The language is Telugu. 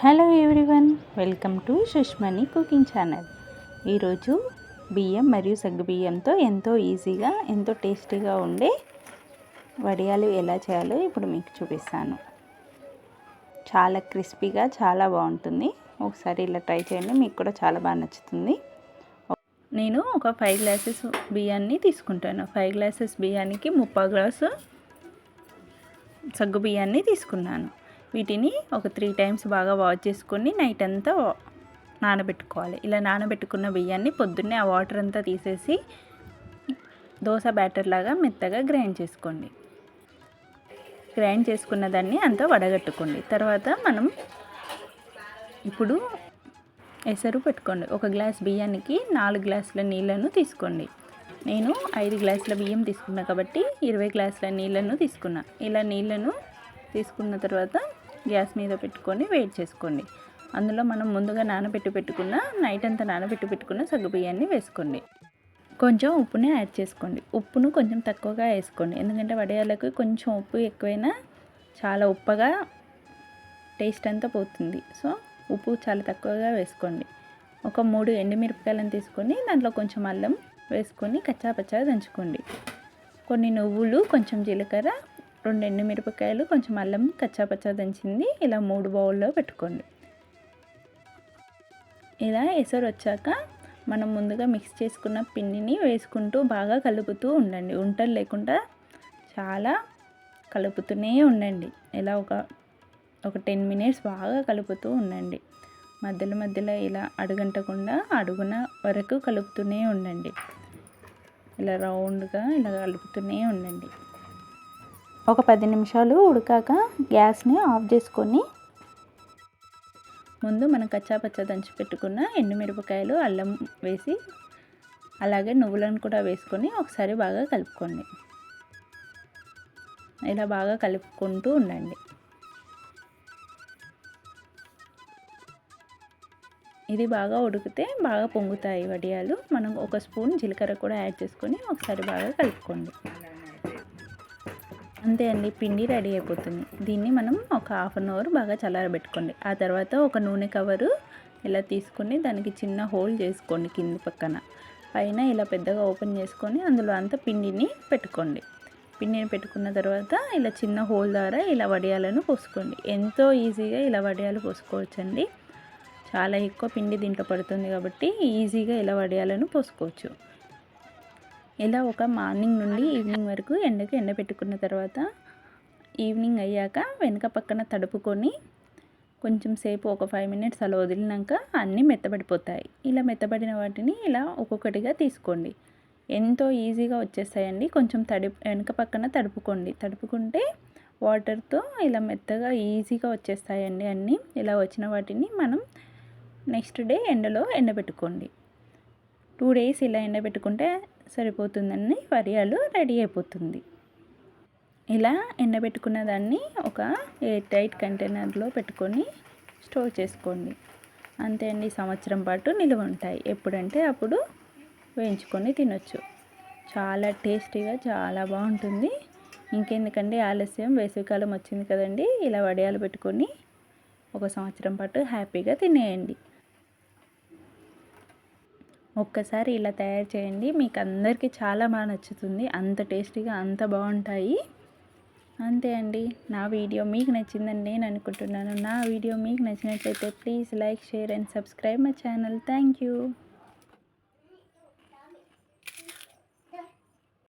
Hello everyone, welcome to Sushmani cooking channel. ఈరోజు బియ్యం మరియు సగ్గు బియ్యంతో ఎంతో ఈజీగా ఎంతో టేస్టీగా ఉండే వడియాలు ఎలా చేయాలో ఇప్పుడు మీకు చూపిస్తాను. చాలా క్రిస్పీగా చాలా బాగుంటుంది. ఒకసారి ఇలా ట్రై చేయండి, మీకు కూడా చాలా బాగా నచ్చుతుంది. నేను ఒక 5 గ్లాసెస్ బియ్యాన్ని తీసుకుంటాను. 5 గ్లాసెస్ బియ్యానికి 3/4 గ్లాసు సగ్గు బియ్యాన్ని తీసుకున్నాను. వీటిని ఒక 3 టైమ్స్ బాగా వాష్ చేసుకొని నైట్ అంతా నానబెట్టుకోవాలి. ఇలా నానబెట్టుకున్న బియ్యాన్ని పొద్దున్నే ఆ వాటర్ అంతా తీసేసి దోశ బ్యాటర్ లాగా మెత్తగా గ్రైండ్ చేసుకోండి. గ్రైండ్ చేసుకున్న దాన్ని అంతా వడగట్టుకోండి. తర్వాత మనం ఇప్పుడు ఎసరు పెట్టుకోండి. ఒక గ్లాస్ బియ్యానికి 4 గ్లాసుల నీళ్ళను తీసుకోండి. నేను 5 గ్లాసుల బియ్యం తీసుకున్నా కాబట్టి 20 గ్లాసుల నీళ్ళను తీసుకున్నా. ఇలా నీళ్ళను తీసుకున్న తర్వాత గ్యాస్ మీద పెట్టుకొని వేడి చేసుకోండి. అందులో మనం ముందుగా నైట్ అంతా నానబెట్టి పెట్టుకున్న సగ్గు బియ్యాన్ని వేసుకోండి. కొంచెం ఉప్పుని యాడ్ చేసుకోండి. ఉప్పును కొంచెం తక్కువగా వేసుకోండి, ఎందుకంటే వడియాలకు కొంచెం ఉప్పు ఎక్కువైనా చాలా ఉప్పగా టేస్ట్ అంతా పోతుంది. సో ఉప్పు చాలా తక్కువగా వేసుకోండి. ఒక 3 ఎండుమిరపకాయలను తీసుకొని దాంట్లో కొంచెం అల్లం వేసుకొని కచ్చాపచ్చగా దంచుకోండి. కొన్ని నువ్వులు, కొంచెం జీలకర్ర, 2 ఎండుమిరపకాయలు, కొంచెం అల్లం కచ్చాపచ్చా దంచింది ఇలా 3 బౌల్లో పెట్టుకోండి. ఇలా ఎసరు వచ్చాక మనం ముందుగా మిక్స్ చేసుకున్న పిండిని వేసుకుంటూ బాగా కలుపుతూ ఉండండి. ఉంటలు లేకుండా చాలా కలుపుతూనే ఉండండి. ఇలా ఒక 10 మినిట్స్ బాగా కలుపుతూ ఉండండి. మధ్యలో ఇలా అడుగంటకుండా అడుగున వరకు కలుపుతూనే ఉండండి. ఇలా రౌండ్గా ఇలా కలుపుతూనే ఉండండి. ఒక 10 నిమిషాలు ఉడికాక గ్యాస్ని ఆఫ్ చేసుకొని ముందు మనం కచ్చాపచ్చా దంచి పెట్టుకున్న ఎండుమిరపకాయలు, అల్లం వేసి అలాగే నువ్వులను కూడా వేసుకొని ఒకసారి బాగా కలుపుకోండి. ఇలా బాగా కలుపుకుంటూ ఉండండి. ఇది బాగా ఉడికితే బాగా పొంగుతాయి వడియాలు. మనం ఒక స్పూన్ జీలకర్ర కూడా యాడ్ చేసుకొని ఒకసారి బాగా కలుపుకోండి. అంతే అండి, పిండి రెడీ అయిపోతుంది. దీన్ని మనం ఒక 1/2 అవర్ బాగా చల్లారబెట్టుకోండి. ఆ తర్వాత ఒక నూనె కవరు ఇలా తీసుకొని దానికి చిన్న హోల్ చేసుకోండి. కింది పక్కన పైన ఇలా పెద్దగా ఓపెన్ చేసుకొని అందులో అంతా పిండిని పెట్టుకోండి. పిండిని పెట్టుకున్న తర్వాత ఇలా చిన్న హోల్ ద్వారా ఇలా వడియాలను పోసుకోండి. ఎంతో ఈజీగా ఇలా వడియాలు పోసుకోవచ్చండి. చాలా ఎక్కువ పిండి దీంట్లో పడుతుంది కాబట్టి ఈజీగా ఇలా వడియాలను పోసుకోవచ్చు. ఇలా ఒక మార్నింగ్ నుండి ఈవినింగ్ వరకు ఎండపెట్టుకున్న తర్వాత ఈవినింగ్ అయ్యాక వెనక పక్కన తడుపుకొని కొంచెం సేపు ఒక 5 మినిట్స్ అలా వదిలినాక అన్నీ మెత్తబడిపోతాయి. ఇలా మెత్తబడిన వాటిని ఇలా ఒక్కొక్కటిగా తీసుకోండి. ఎంతో ఈజీగా వచ్చేస్తాయండి. కొంచెం వెనక పక్కన తడుపుకుంటే వాటర్తో ఇలా మెత్తగా ఈజీగా వచ్చేస్తాయండి అన్నీ. ఇలా వచ్చిన వాటిని మనం నెక్స్ట్ డే ఎండలో ఎండబెట్టుకోండి. 2 డేస్ ఇలా ఎండబెట్టుకుంటే సరిపోతుందండి. వడియాలు రెడీ అయిపోతుంది. ఇలా ఎండబెట్టుకున్న దాన్ని ఒక ఎయిర్ టైట్ కంటైనర్లో పెట్టుకొని స్టోర్ చేసుకోండి. అంతే అండి, సంవత్సరం పాటు నిల్వ ఉంటాయి. ఎప్పుడంటే అప్పుడు వేయించుకొని తినొచ్చు. చాలా టేస్టీగా చాలా బాగుంటుంది. ఇంకెందుకండి ఆలస్యం, వేసవికాలం వచ్చింది కదండి. ఇలా వడియాలు పెట్టుకొని ఒక సంవత్సరం పాటు హ్యాపీగా తినేయండి. ఒక్కసారి ఇలా తయారు చేయండి, మీకు అందరికీ చాలా బాగా నచ్చుతుంది. అంత టేస్టీగా అంత బాగుంటాయి. అంతే అండి, నా వీడియో మీకు నచ్చిందని నేను అనుకుంటున్నాను. నా వీడియో మీకు నచ్చినట్లయితే please like, share and subscribe my channel. Thank you.